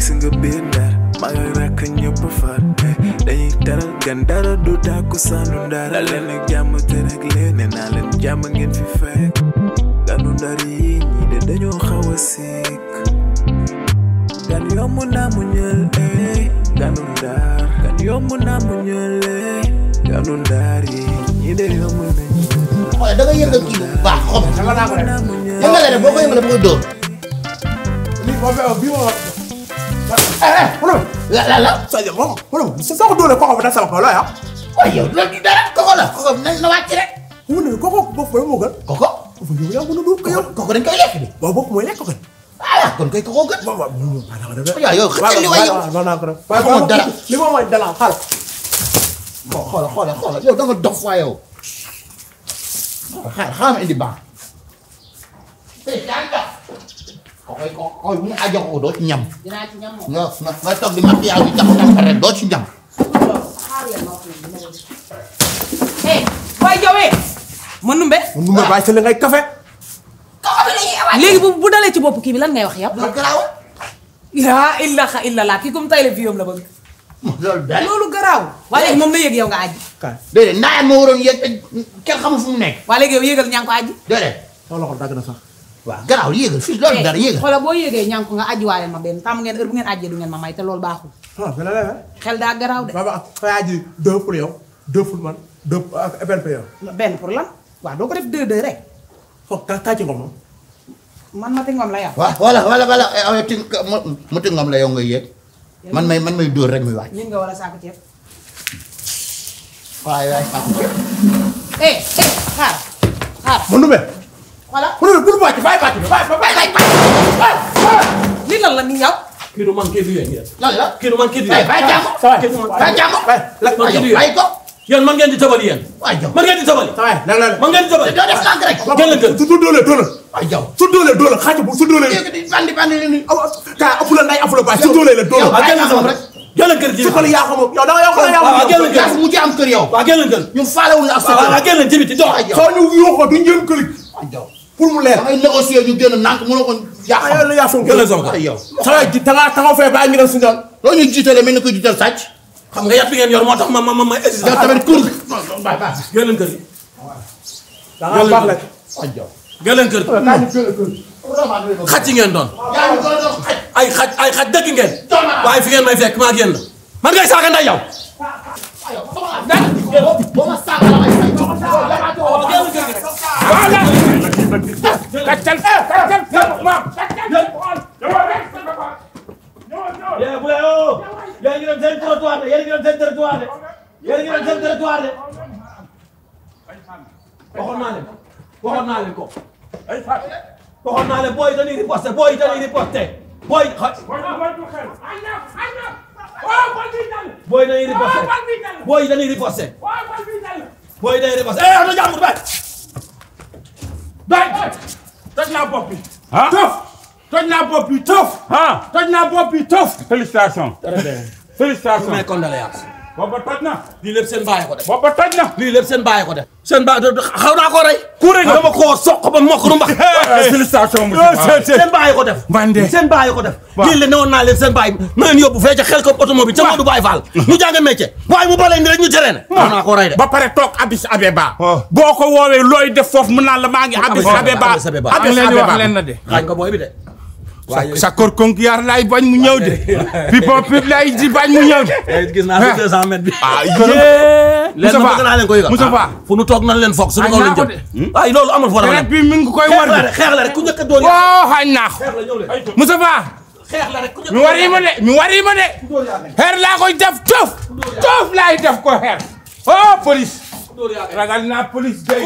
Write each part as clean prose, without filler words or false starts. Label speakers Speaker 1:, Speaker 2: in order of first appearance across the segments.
Speaker 1: gis nga biir Ndar maa ngi rakk ñëpp far dañuy teral gan dara du tàkku sandu Ndar la leen ak jàmm te rek leen nee naa leen jàmm ngeen fi fekk ganu Ndar yi ñii de dañoo xaw a sikk gan yomb naa mu ñël ganu Ndar gan yomb naa mu ñël ganu Ndar yi ñii de yomb nañu
Speaker 2: xoolal da nga yëngal kii bu baax xob dama naa ko def yëngale rek boo ko yëngale mooy dóor
Speaker 3: lii boo fee bii moo
Speaker 2: la
Speaker 3: Sadio moom soo ko dóoree kooku bi da sama kaw la
Speaker 2: waaye yow loolu di dara koko la koko na wàcc rek
Speaker 3: mu ne kooku bopp ba moo gën
Speaker 2: koko
Speaker 3: yow yaa mën a dóor ko yow
Speaker 2: koko dañ koy lekk bi
Speaker 3: waaw bopp mooy lekk ko
Speaker 2: ah kon koy koko gën waaw yow xëcc li waay
Speaker 3: li moom mooy dalal xaal
Speaker 2: xoolal yow da nga dox waa yow xaaral ma indi baax koy bu mu ajo ko doo ci ñam
Speaker 4: dinaa ci ñam moom
Speaker 2: nga toog di maquillage bi jàpp rek doo ci ñam
Speaker 4: waay jowee Manoumbé
Speaker 3: bàyyi sa li ngay café
Speaker 4: léegi bu dalee ci bopp kii bi lan ngay wax yow
Speaker 2: loolu garaaw
Speaker 4: laa ilaha illallah kii comme tay la fi yoom la bëgg
Speaker 2: loolu benn
Speaker 4: loolu garaaw waa léegi moom na yëg yow nga aji
Speaker 2: déedéet ndaayam moo waroon yëg kenn xamul fu mu nekk
Speaker 4: waa léegi yow yëgal ñànk ko aji
Speaker 2: déedéet
Speaker 3: soo loxo dagg na sax
Speaker 2: waaw garaaw yëgal fii loolu dara yëgal
Speaker 4: xoolal boo yëgee ñànk nga aji waale ma benn tam ngeen heure bu ngeen ajjee du ngeen ma may te loolu baaxul xel daa garaaw de
Speaker 3: baba fay aji 2 pour yow 2 pour man 2 benn pour yow
Speaker 4: benn pour lan waaw doo ko def 2-2 rek
Speaker 3: foog tàcc nga moom
Speaker 4: man ma ti ngoom la yow
Speaker 2: waaw wala mu ti ngom la yow ngay yëg man may dóor rek muy waaj
Speaker 4: ñun nga war a saako ceeb
Speaker 2: waay saako ceeb
Speaker 4: xaaral
Speaker 3: Manoumbé
Speaker 4: voilà
Speaker 3: Manoumbé bul bàcc bàyyi
Speaker 4: lii lan la ni yow
Speaker 5: kii du man kii du yéen
Speaker 2: lan la
Speaker 5: kii du man kii du
Speaker 2: bàyyi
Speaker 5: yéen
Speaker 2: bàyyi ko
Speaker 5: yéen man ngeen di tabali yéen man ngeen di tabali man ngeen di tabali
Speaker 2: doo def lànk rek
Speaker 5: ngeen leen
Speaker 3: su dóolee
Speaker 2: waay jaw
Speaker 3: su dóolee xaaj bu su dóolee
Speaker 2: bandi ni
Speaker 3: kaa ëpp la nday ëpp la bàyyi su dóolee la dóolee
Speaker 2: waaw génn sama rek
Speaker 5: génn kër gi
Speaker 3: su ko yaa xam yow da nga yow
Speaker 2: yaa fu mu ci am kër yow
Speaker 5: waaw génn kër
Speaker 2: ñun faalewul ak sa
Speaker 5: waaw génn ci biti dox
Speaker 3: soo ñu yuuxoo duñ jëm kër
Speaker 2: waay jaw
Speaker 3: pour mu leer
Speaker 2: da ngay négocier ñu génn nànk mënoo ko yaa xam
Speaker 3: yaa son
Speaker 5: génn sama kër
Speaker 2: yow
Speaker 3: sa ji taxaw fee bàyyi ngi dem si ñoom
Speaker 2: loo ñu jiitale mel ni koy jiital sàcc
Speaker 5: xam nga yàpp ngeen yor moo tax ma hésité
Speaker 2: yow tamit kur
Speaker 5: génn kër gi
Speaker 3: da nga baax la
Speaker 2: waay jaw
Speaker 5: génn kër xaj ci ngeen doon ay xaj dëkk ngeen waaye fi ngeen may fekk maa génn man ngay saaga nday yow
Speaker 2: boo ma saaga la may fay
Speaker 5: yéen bu yéen ngi dem seen territoire de yéen ngi dem seen territoire de yéen ngi dem seen territoire de waxoon naa leen ko waxoon naa leen booy dañuy riposte booy dañuy riposte booy dañuy riposte booy dañuy riposte booy dañuy riposte eh na jàmbur bay toj naa bopp bi
Speaker 6: toj naa bopp bi tëf. toj naa bopp bi tëf. félicitations. félicitations.
Speaker 5: mes condoléances.
Speaker 6: booba toj na.
Speaker 5: lii lépp seen bàyyi ko def.
Speaker 6: booba toj na.
Speaker 5: lii lépp seen bàyyi ko def. seen bàyyi xaw naa ko rey. ku rey dama koo soq ba mokk nu mbax.
Speaker 6: félicitations monsieur.
Speaker 5: seen bàyyi ko def.
Speaker 6: Mbande
Speaker 5: seen bàyyi ko def. lii la newoon naa leen seen bàyyi na leen yóbbu fee ca xel ko automobile ca Modou Baye Fall. ñu jàng métier. waaye mu balee ni rek ñu tere ne. xaw naa ko rey de.
Speaker 6: ba pare toog Addis Abeba. boo ko woowee looy def foofu mu naan la maa ngi Addis Abeba. Addis Abeba
Speaker 5: leen na de. xaañ nga booy bi de.
Speaker 6: sa kor konkiyaar laay bañ mu ñëw de. pipo pip laay di bañ mu ñëw de.
Speaker 5: gis naa fi 200 mètres bi.
Speaker 6: Moussa Fa
Speaker 5: bëgg naa leen ko yëgal.
Speaker 6: Moussa Fa
Speaker 5: fu nu toog nan leen foog suñu kaw leen jëm. ay loolu amul foo
Speaker 6: rek bi mi ngi koy war de.
Speaker 5: xeex la rek ku njëkk a doon
Speaker 6: xañ naa ko. Moussa Fa
Speaker 5: xeex la rek ku njëkk
Speaker 6: mi wari ma de mi wari ma de. xeer laa koy def toof. toof laay def ko xeer. police. ragal naa police day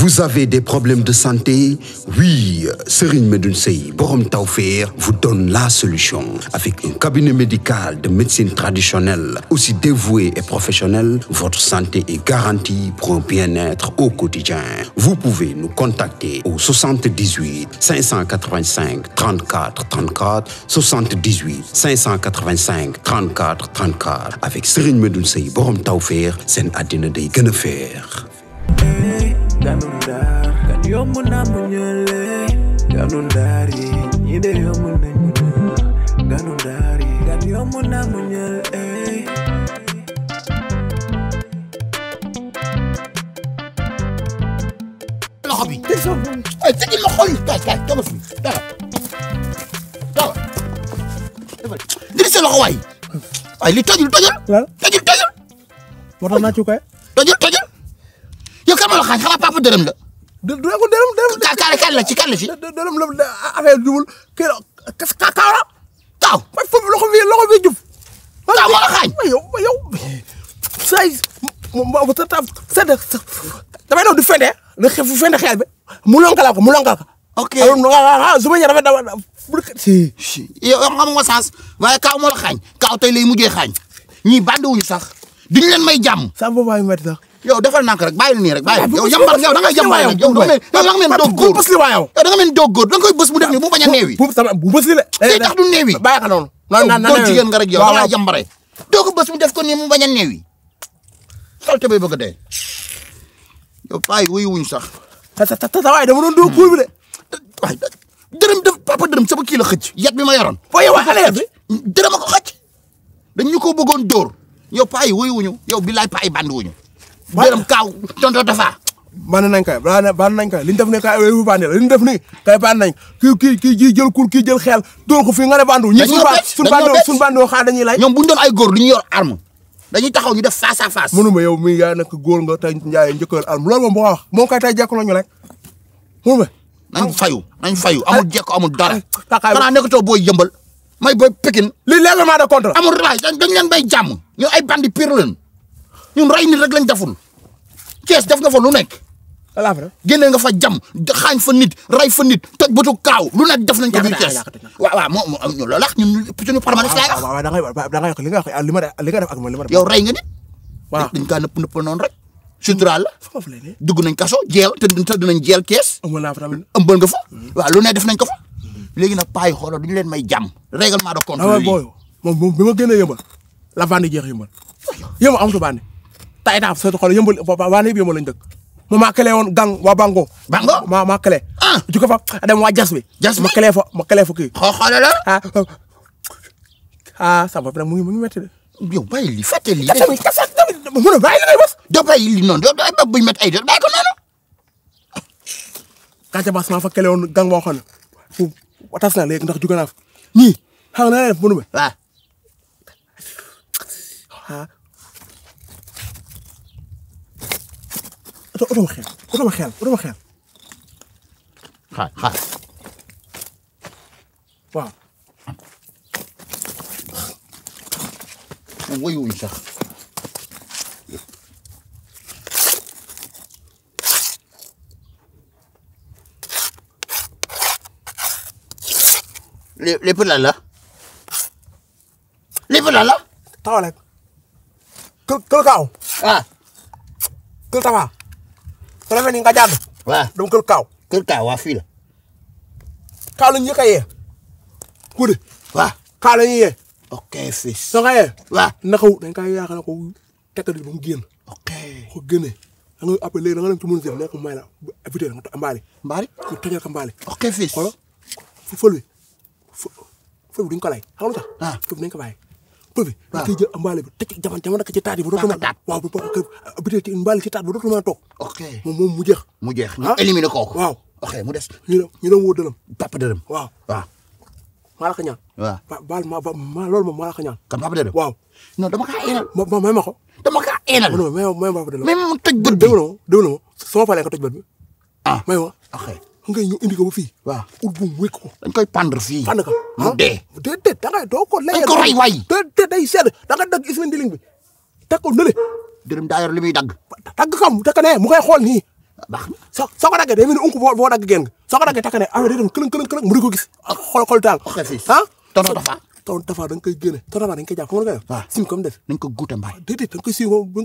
Speaker 7: Vous avez des problèmes de santé? Oui, Serigne Medoune Sey Borom Tawfeex vous donne la solution. Avec un cabinet médical de médecine traditionnelle, aussi dévoué et professionnel, votre santé est garantie pour un bien-être au quotidien. Vous pouvez nous contacter au 78 585 34 34, 78 585 34 34. Avec Serigne Medoune Sey Borom Tawfeex, seen àddina day gën a feex.
Speaker 1: Ganu Ndar, gan yomb naa mu ñële. Ganu Ndar yi ñi de yomb nañ muñal Ganu Ndar yi gan yomb na muñal
Speaker 2: loxo bi ay tegil ma xool kay toog fi dara dara diri sa loxo waay ay li tojul tojul
Speaker 3: moo tax naa ci kay.
Speaker 2: tojul yow kan ma la xaañ xanaa papa dërëm la
Speaker 3: du ko dërëm.
Speaker 2: kan la ci
Speaker 3: dërëm la affaire jubul kii la kaaw la.
Speaker 2: kaaw
Speaker 3: foofu loxo bi jub.
Speaker 2: kaaw ma la xaañ
Speaker 3: yow say damay daw di fende na fu fende xeel bi mu lonkal ko
Speaker 2: ok
Speaker 3: su ma ñëwee dafa si
Speaker 2: yow xam nga sens waaye kaaw moo la xaañ kaaw tey lay mujjee xaañ ñii bandiwuñu sax duñu leen may jàmm
Speaker 3: sa boobu ay métti sax
Speaker 2: yow defal nànk rek bàyyil nii rek bàyyil yow yambar yow da ngay yambar rek yow da nga mel doog góor yow da nga mel doog góor da nga koy bës mu def nii bu bañ a neewi
Speaker 3: bu bës li le
Speaker 2: day tax du neewi
Speaker 3: bàyyi ko noonu
Speaker 2: góor jigéen nga rek yow da nga yambare doo ko bës mu def ko nii mu bañ a neewi salte bay bëgg a dee yow paay wuyu wuñ sax
Speaker 3: waaye dama doon doo góor bi de
Speaker 2: waay dërëm def papa dërëm sama kii la xëcc yet bi ma yoroon
Speaker 3: foo yow xale bi
Speaker 2: dërëm a ko xëcc dañ ñu ko bëggoon dóor yow paay wuyu wuñu yow billaay paay bandi wuñu dërëm kaaw tonto dafa
Speaker 3: ban nañ kay ban nañ kay li ñu def ne kay wu bandi la li ñu def ni kay ban nañ kii jël kul kii jël xeel dóor ko fii nga ne bandu ñi suñu bandi xaar dañuy lay
Speaker 2: ñoom buñu doon ay góor du ñu yor arme dañuy taxaw ñu def face à face
Speaker 3: mënuma yow mi yaa nekk góor nga tey njaay njëkkal arme loolu moom bu nga wax moom kay tey jekk nañu rek mënuma
Speaker 2: nañ fayu amul jekko amul dara xanaa nekkatoo booy yëmbal may booy Pikine
Speaker 3: li règlement de compte
Speaker 2: amul raay dañ leen bay jàmm ñu ay bandi pire leen ñun rey nit rek lañ deful Cees def nga fa lu nekk génne nga fa jam xaañ fa nit rey fa nit toj bëtu kaaw lu nekk def nañ ko biir Cees waaw moom loolu lax ñun suñu permanence laay wax
Speaker 3: waaw da ngay wax li nga wax li nga def ak man li ma def
Speaker 2: yow rey nga nit
Speaker 3: waaw
Speaker 2: dañ kaa nëpp noonu rek suturaal la dugg nañ kaso jeel te dinañ jeel Cees ëmbal nga fa waaw lu ne def nañ ko fa léegi nag paay xoolal duñu leen may jàmm règlement de compte
Speaker 3: moom bi ma génnee yëmbal la bandi jeex yëmbal amatu bandi tay daaf sa xool yëmbal bandi bi yëmbal lañ dëkk ma maa kele woon gang waa bango maa kele ju ko fa dem waa jas bi ma kele fa kii
Speaker 2: xoolal la
Speaker 3: sama bopp nag mu ngi métti de
Speaker 2: yow bàyyi li fàtte lii
Speaker 3: mun a bàyyi la ngay bas
Speaker 2: doo bàyyi li noonu doo ba buñ met ay doo bàyyi ko noonu
Speaker 3: kànca bas maa fa kele woon gang boo xam ne tas na léegi ndax juga naa fa ñii xam nga na def mënu ma oto ma xeel
Speaker 2: xaar
Speaker 3: waaw
Speaker 2: woyuwuñ sax lépp lan la
Speaker 3: taxaw rek kël kaaw kël tafa su defee ni nga jàdd
Speaker 2: waaw
Speaker 3: dama kël kaaw
Speaker 2: waa fii la
Speaker 3: kaaw la ñu njëkk a yee kude
Speaker 2: waaw
Speaker 3: kaaw la ñuy yee
Speaker 2: ok fils
Speaker 3: soo ko yee
Speaker 2: waaw
Speaker 3: nakaw dañ koy yaakaar ko tekkati ba mu génn
Speaker 2: ok
Speaker 3: ko génnee da nga appelé léegi da nga dem ci mën si nekk may la invité nga mbaali mu tojal ko mbaali
Speaker 2: ok fils
Speaker 3: xoolal fël bi duñ ko lay xam nga tax fël bi nañ ko bàyyi fël bi dañ koy jël mbaali bi teg jamono ci taat yi ba dootu mën a waaw bi ci mbaali ci taat ba dootu mën a toog
Speaker 2: ok
Speaker 3: moom mu jeex
Speaker 2: ñu éliminé kooku
Speaker 3: waaw
Speaker 2: ok mu des
Speaker 3: ñu dem woo dërëm
Speaker 2: papa dërëm
Speaker 3: waaw maa la ko ñaan
Speaker 2: waaw
Speaker 3: baal ma loolu moom maa la ko ñaan
Speaker 2: kan papa dërëm
Speaker 3: waaw
Speaker 2: non dama kaa eenal
Speaker 3: may ma ko
Speaker 2: dama kaa eenal
Speaker 3: non may ma papa dërëm
Speaker 2: même mu toj bët bi
Speaker 3: dégg na ma sama paree nga toj bët bi may ma
Speaker 2: ok
Speaker 3: ngay ñu indi ko ba fii
Speaker 2: waaw
Speaker 3: ut bu mu wékk ko
Speaker 2: dañ koy pendre fii
Speaker 3: pendre ko
Speaker 2: mu dee
Speaker 3: déedéet da ngay doo ko
Speaker 2: dañ ko rey waay
Speaker 3: déedéet day sedd da nga dagg isma ndiling bi teg ko nële
Speaker 2: dërëm daa yor li muy dagg
Speaker 3: kam tekk ne mu koy xool nii
Speaker 2: baax na
Speaker 3: soo ko daggee day mel ni unku boo dagg génn soo ko daggee tekk ne affaire day dem këlëng mu di ko gis xool taal
Speaker 2: ok fils
Speaker 3: tonton Tafa da nga koy génne tonton Tafa dañ koy jàpp xam nga
Speaker 2: waaw
Speaker 3: sim comme def
Speaker 2: nañ ko guute mbaay
Speaker 3: déedéet da nga koy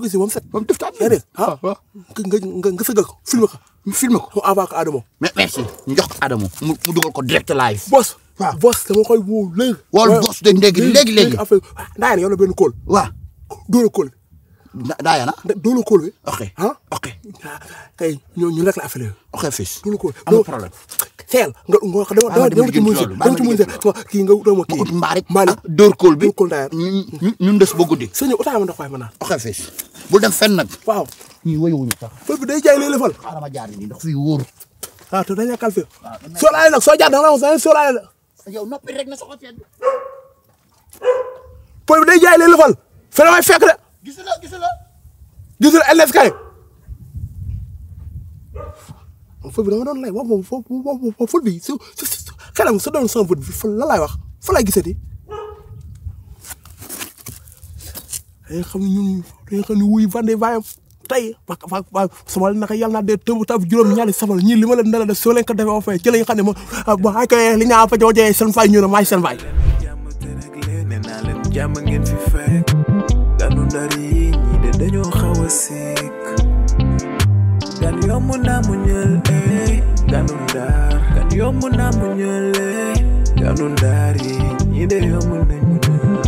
Speaker 3: si moom set
Speaker 2: moom def taat
Speaker 3: déedéet nga sëggal ko filmer ko mu envoyé ko Adamo
Speaker 2: merci ñu jox ko Adamo mu dugal ko direct live
Speaker 3: boss
Speaker 2: waaw
Speaker 3: boss dama koy woo léegi
Speaker 2: wol boss de léegi
Speaker 3: affaire ndaayana yow la benn kóol
Speaker 2: waaw
Speaker 3: dóola kóol
Speaker 2: daayana
Speaker 3: dóola kóol bi
Speaker 2: ok
Speaker 3: kay ñu rek la affaire
Speaker 2: ok fils
Speaker 3: dóola kóol
Speaker 2: amul problème
Speaker 3: teel nga dama ci mun kii nga doo ma kii
Speaker 2: ut mbaarik
Speaker 3: Malick
Speaker 2: dóor kóol bi
Speaker 3: kóol daal
Speaker 2: ñun des ba guddi
Speaker 3: sëñ utaay ma ndox waay ma naan
Speaker 2: oxe fees bul dem fenn nag
Speaker 3: waaw
Speaker 2: ñii woyuwuñu sax
Speaker 3: fël bi day jaay léeg-léeg fal
Speaker 2: xaaral ma jaar nii ndox fii wóor
Speaker 3: te dañ la calfé soo laale nag soo jaar da nga soo laale la
Speaker 2: yow noppi rek na soxla fenn
Speaker 3: pël bi day jaay léeg-léeg fal fene may fekk de gisul LSK fël bi da nga doon lay wax moom fël bi su xelam su doon sama bët bi fa la laay wax fa lay gisati dañuy xam ne ñun dañuy xam ne wuy vande vayam tey wa sama naka yàlla naa dee tëb tab juróom-ñaari samal ñii li ma leen dala def soo leen ko defee ba fay ci lañ xam ne moom ay ko li ñaa fa joojee seen fay ñu ne maay seen fay
Speaker 1: jàmm ngeen fi fekk Ganu Ndar yi ñii de dañoo xaw a sikk gan yomb naa mu ñël Ganu Ndar gan yomb naa mu ñël Ganu Ndar yi ñii de yomb nañ mu ñël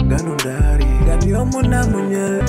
Speaker 1: Ganu Ndar yi gan yomb naa mu ñël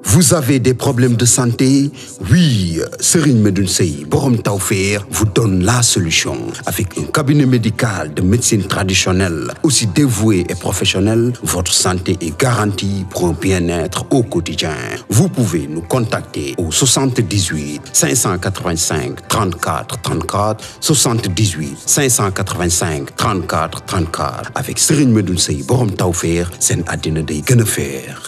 Speaker 7: Vous avez des problèmes de santé? Oui, Serigne Medoune Sey, borom Tawfekh, vous donne la solution. Avec un cabinet médical de médecine traditionnelle, aussi dévoué et professionnel, votre santé est garantie pour un bien-être au quotidien. Vous pouvez nous contacter au 78 585 34 34, 78 585 34 34. Avec Serigne Medoune Sey, borom Tawfekh, seen àddina day gën a feex.